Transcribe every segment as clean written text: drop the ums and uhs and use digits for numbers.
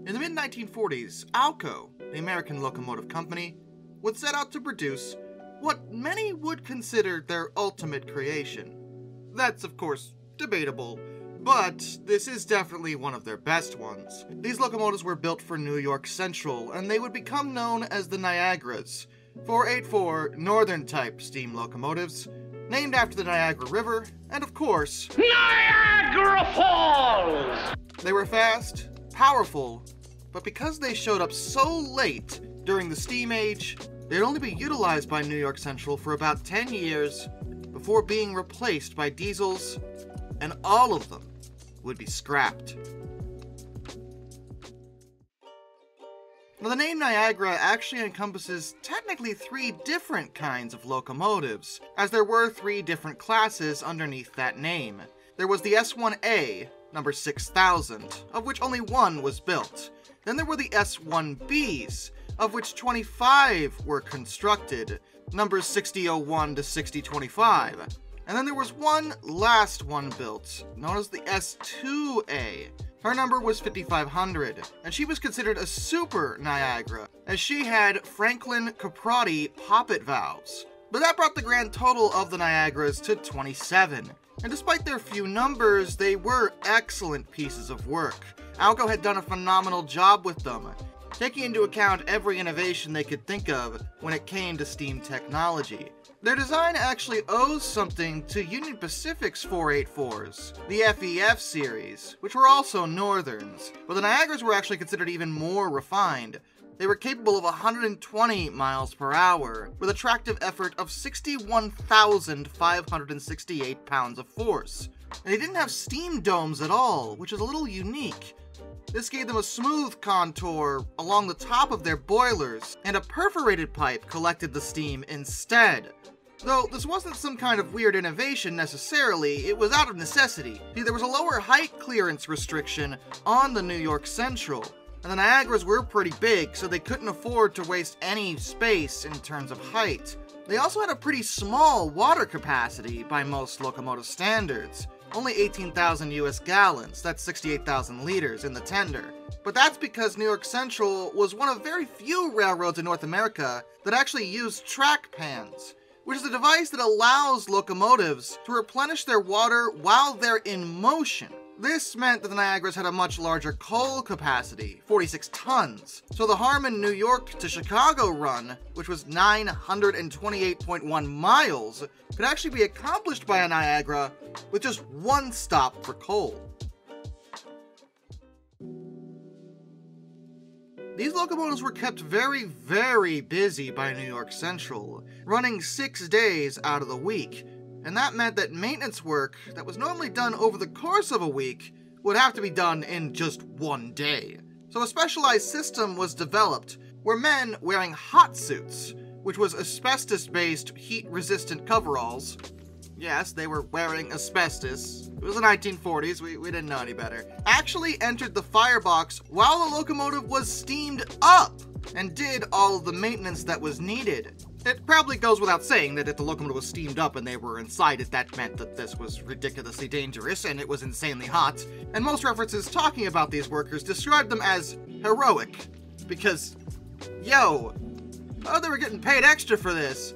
In the mid-1940s, ALCO, the American Locomotive Company, would set out to produce what many would consider their ultimate creation. That's, of course, debatable, but this is definitely one of their best ones. These locomotives were built for New York Central, and they would become known as the Niagaras, 484 Northern-type steam locomotives, named after the Niagara River, and of course, Niagara Falls! They were fast, powerful, but because they showed up so late during the steam age, they'd only be utilized by New York Central for about 10 years before being replaced by diesels, and all of them would be scrapped. Now, the name Niagara actually encompasses technically 3 different kinds of locomotives, as there were 3 different classes underneath that name. There was the S1A, number 6000, of which only 1 was built. Then there were the S1Bs, of which 25 were constructed, numbers 6001 to 6025. And then there was one last one built, known as the S2A. Her number was 5500, and she was considered a super Niagara, as she had Franklin Caprotti poppet valves. But that brought the grand total of the Niagaras to 27. And despite their few numbers, they were excellent pieces of work. ALCO had done a phenomenal job with them, taking into account every innovation they could think of when it came to steam technology. Their design actually owes something to Union Pacific's 484s, the FEF series, which were also Northerns, but the Niagaras were actually considered even more refined. They were capable of 120 miles per hour, with a tractive effort of 61,568 pounds of force. And they didn't have steam domes at all, which is a little unique. This gave them a smooth contour along the top of their boilers, and a perforated pipe collected the steam instead. Though this wasn't some kind of weird innovation necessarily, it was out of necessity. See, there was a lower height clearance restriction on the New York Central, and the Niagaras were pretty big, so they couldn't afford to waste any space in terms of height. They also had a pretty small water capacity by most locomotive standards. Only 18,000 US gallons, that's 68,000 liters in the tender. But that's because New York Central was one of very few railroads in North America that actually used track pans, which is a device that allows locomotives to replenish their water while they're in motion. This meant that the Niagaras had a much larger coal capacity, 46 tons. So the Harmon, New York to Chicago run, which was 928.1 miles, could actually be accomplished by a Niagara with just 1 stop for coal. These locomotives were kept very, very busy by New York Central, running 6 days out of the week. And that meant that maintenance work that was normally done over the course of a week would have to be done in just 1 day. So a specialized system was developed where men wearing hot suits, which was asbestos-based heat-resistant coveralls, yes, they were wearing asbestos, it was the 1940s, we didn't know any better, actually entered the firebox while the locomotive was steamed up and did all of the maintenance that was needed. It probably goes without saying that if the locomotive was steamed up and they were inside it, that meant that this was ridiculously dangerous and it was insanely hot. And most references talking about these workers describe them as heroic. Because, yo, they were getting paid extra for this.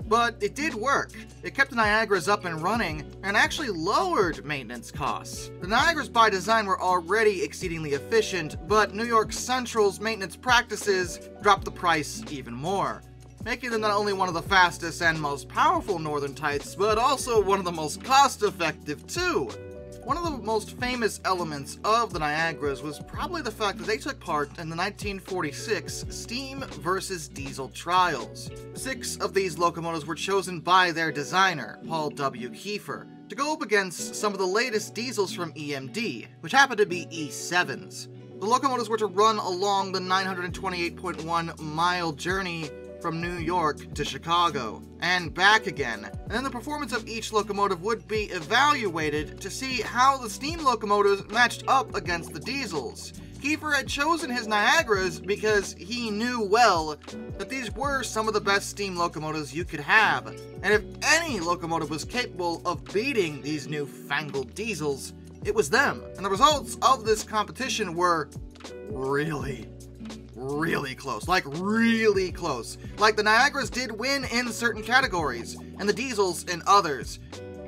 But it did work. It kept the Niagaras up and running and actually lowered maintenance costs. The Niagaras by design were already exceedingly efficient, but New York Central's maintenance practices dropped the price even more, making them not only one of the fastest and most powerful northern types, but also one of the most cost-effective too. One of the most famous elements of the Niagaras was probably the fact that they took part in the 1946 steam versus diesel trials. 6 of these locomotives were chosen by their designer, Paul W. Kiefer, to go up against some of the latest diesels from EMD, which happened to be E7s. The locomotives were to run along the 928.1-mile journey from New York to Chicago, and back again, and then the performance of each locomotive would be evaluated to see how the steam locomotives matched up against the diesels. Kiefer had chosen his Niagaras because he knew well that these were some of the best steam locomotives you could have, and if any locomotive was capable of beating these newfangled diesels, it was them. And the results of this competition were really close. Like, really close. Like, the Niagaras did win in certain categories, and the diesels in others.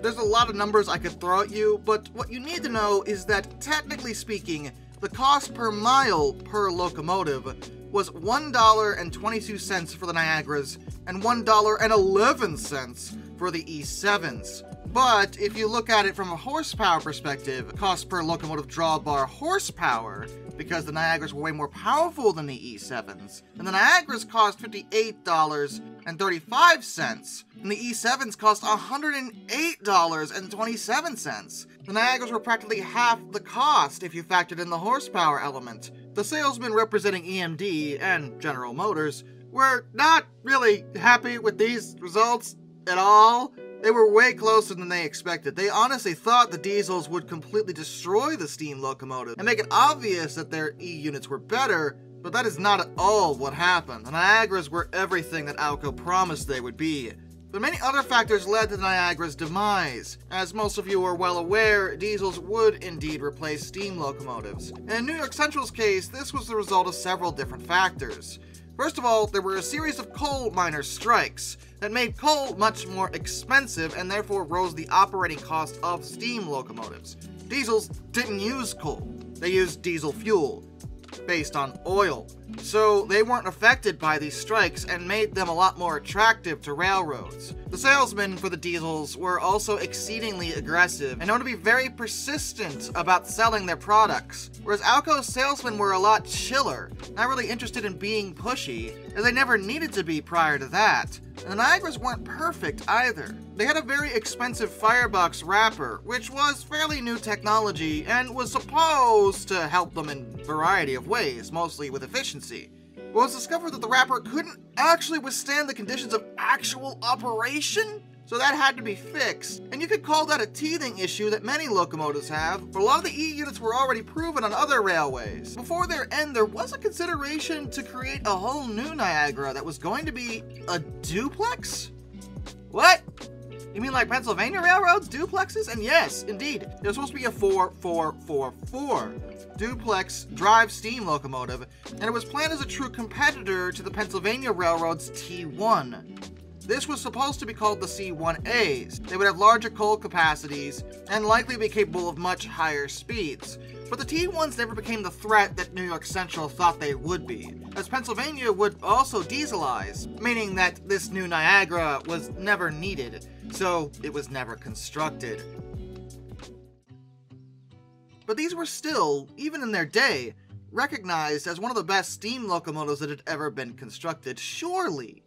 There's a lot of numbers I could throw at you, but what you need to know is that, technically speaking, the cost per mile per locomotive was $1.22 for the Niagaras, and $1.11 for the E7s. But if you look at it from a horsepower perspective, cost per locomotive drawbar horsepower, because the Niagaras were way more powerful than the E7s, and the Niagaras cost $58.35, and the E7s cost $108.27. The Niagaras were practically half the cost if you factored in the horsepower element. The salesmen representing EMD and General Motors were not really happy with these results at all. They were way closer than they expected. They honestly thought the diesels would completely destroy the steam locomotive and make it obvious that their E units were better, but that is not at all what happened. The Niagaras were everything that ALCO promised they would be. But many other factors led to the Niagara's demise. As most of you are well aware, diesels would indeed replace steam locomotives. And in New York Central's case, this was the result of several different factors. First of all, there were a series of coal miners' strikes that made coal much more expensive and therefore rose the operating cost of steam locomotives. Diesels didn't use coal. They used diesel fuel, based on oil. So they weren't affected by these strikes and made them a lot more attractive to railroads. The salesmen for the diesels were also exceedingly aggressive and known to be very persistent about selling their products, whereas ALCO's salesmen were a lot chiller, not really interested in being pushy, as they never needed to be prior to that. And the Niagaras weren't perfect either. They had a very expensive firebox wrapper, which was fairly new technology and was supposed to help them in a variety of ways, mostly with efficiency. But it was discovered that the wrapper couldn't actually withstand the conditions of actual operation, so that had to be fixed. And you could call that a teething issue that many locomotives have, but a lot of the E units were already proven on other railways. Before their end, there was a consideration to create a whole new Niagara that was going to be a duplex? What? You mean like Pennsylvania Railroad's duplexes? And yes, indeed, there's supposed to be a 4 duplex drive steam locomotive, and it was planned as a true competitor to the Pennsylvania Railroad's T1. This was supposed to be called the C1As. They would have larger coal capacities and likely be capable of much higher speeds. But the T1s never became the threat that New York Central thought they would be, as Pennsylvania would also dieselize, meaning that this new Niagara was never needed, so it was never constructed. But these were still, even in their day, recognized as one of the best steam locomotives that had ever been constructed. Surely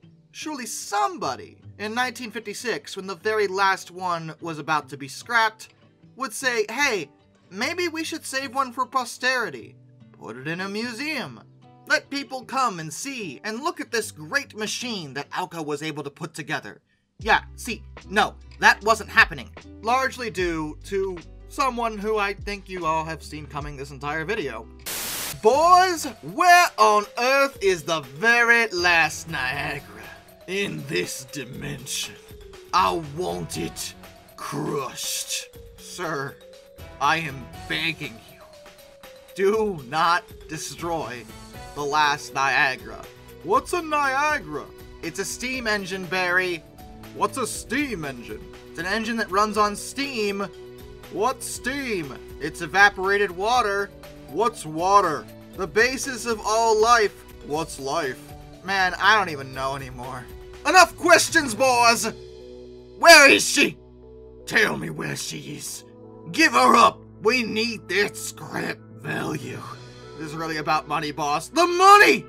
somebody in 1956, when the very last one was about to be scrapped, would say, hey, maybe we should save one for posterity. Put it in a museum. Let people come and see and look at this great machine that ALCO was able to put together. Yeah, see, no, that wasn't happening. Largely due to someone who I think you all have seen coming this entire video. Boys, where on earth is the very last Niagara? In this dimension. I want it crushed. Sir, I am begging you. Do not destroy the last Niagara. What's a Niagara? It's a steam engine, Barry. What's a steam engine? It's an engine that runs on steam. What's steam? It's evaporated water. What's water? The basis of all life. What's life? Man, I don't even know anymore. Enough questions, boys! Where is she? Tell me where she is. Give her up. We need that scrap value. This is really about money, boss. The money!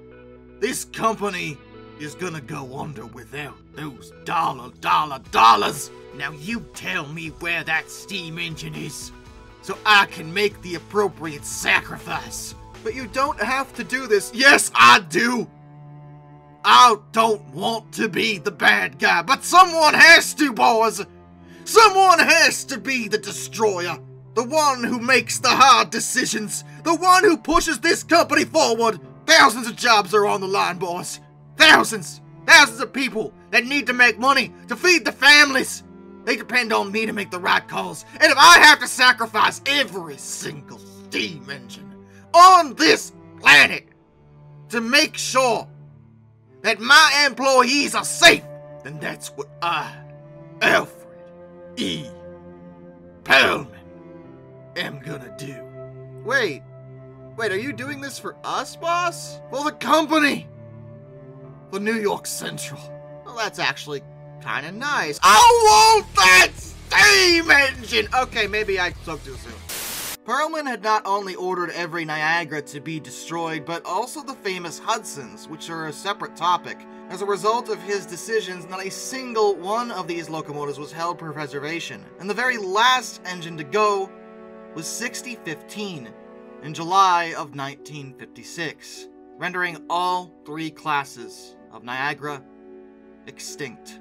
This company is gonna go under without those dollars. Now you tell me where that steam engine is, so I can make the appropriate sacrifice. But you don't have to do this. Yes, I do! I don't want to be the bad guy, but someone has to, boys! Someone has to be the destroyer! The one who makes the hard decisions! The one who pushes this company forward! Thousands of jobs are on the line, boys! Thousands! Thousands of people that need to make money to feed the families! They depend on me to make the right calls, and if I have to sacrifice every single steam engine on this planet to make sure that my employees are safe, then that's what I, Alfred E. Perlman, am gonna do. Wait, are you doing this for us, boss? For the company! For New York Central. Well, that's actually kinda nice. I want that steam engine! Okay, maybe I spoke too soon. Perlman had not only ordered every Niagara to be destroyed, but also the famous Hudsons, which are a separate topic. As a result of his decisions, not a single one of these locomotives was held for preservation, and the very last engine to go was 6015 in July of 1956, rendering all three classes of Niagara extinct.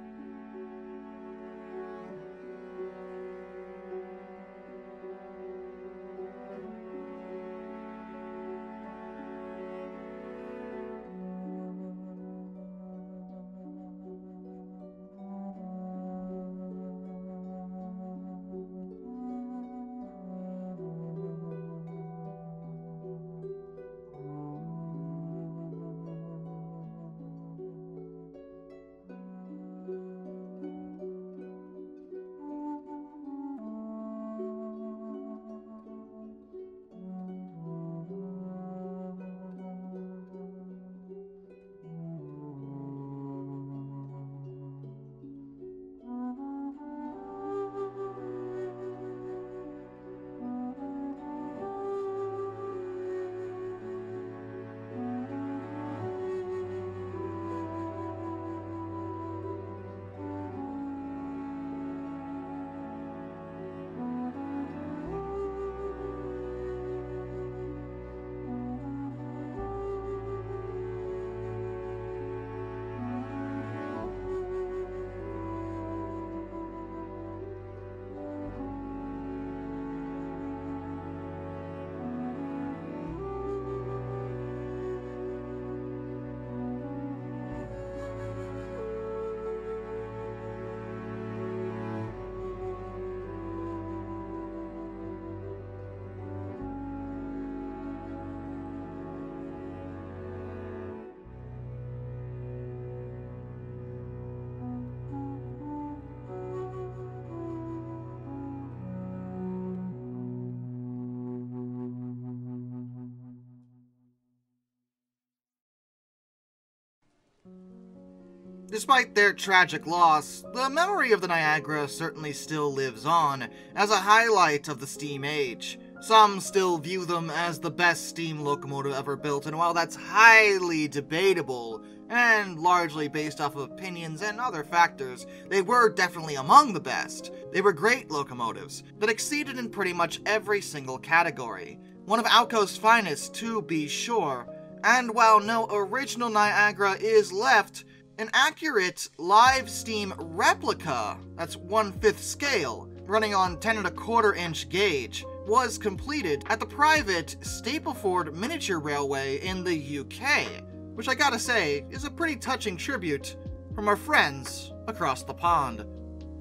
Despite their tragic loss, the memory of the Niagara certainly still lives on as a highlight of the steam age. Some still view them as the best steam locomotive ever built, and while that's highly debatable and largely based off of opinions and other factors, they were definitely among the best. They were great locomotives that exceeded in pretty much every single category. One of ALCO's finest, to be sure, and while no original Niagara is left, an accurate live steam replica, that's 1/5 scale, running on 10¼ inch gauge, was completed at the private Stapleford Miniature Railway in the UK, which I gotta say is a pretty touching tribute from our friends across the pond.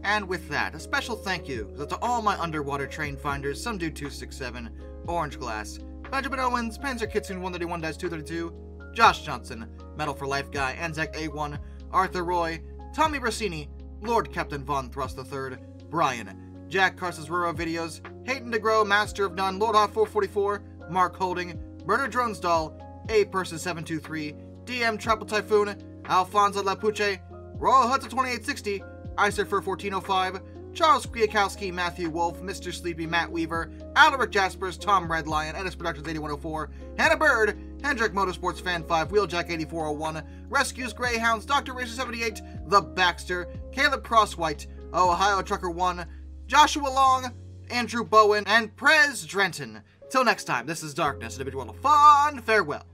And with that, a special thank you to all my underwater train finders, Some Dude 267, Orange Glass, Benjamin Owens, Panzer Kitsune 131-232, Josh Johnson, Metal for Life Guy, Anzac A1, Arthur Roy, Tommy Rossini, Lord Captain Von Thrust III, Brian, Jack Carson's Rural Videos, Hayden DeGrow, Master of None, Lord Hawk 444, Mark Holding, Bernard Dronesdahl, A Person 723, DM Tropical Typhoon, Alfonso Lapuche, Royal Hudson 2860, Isurfer 1405, Charles Kwiatkowski, Matthew Wolf, Mr. Sleepy, Matt Weaver, Alaric Jaspers, Tom Red Lion, Ennis Productions 8104, Hannah Bird, Hendrick Motorsports Fan 5, Wheeljack 8401, Rescues Greyhounds, Dr. Racer 78, The Baxter, Caleb Crosswhite, Ohio Trucker 1, Joshua Long, Andrew Bowen, and Prez Drenton. Till next time, this is Darkness, individual of fun, farewell.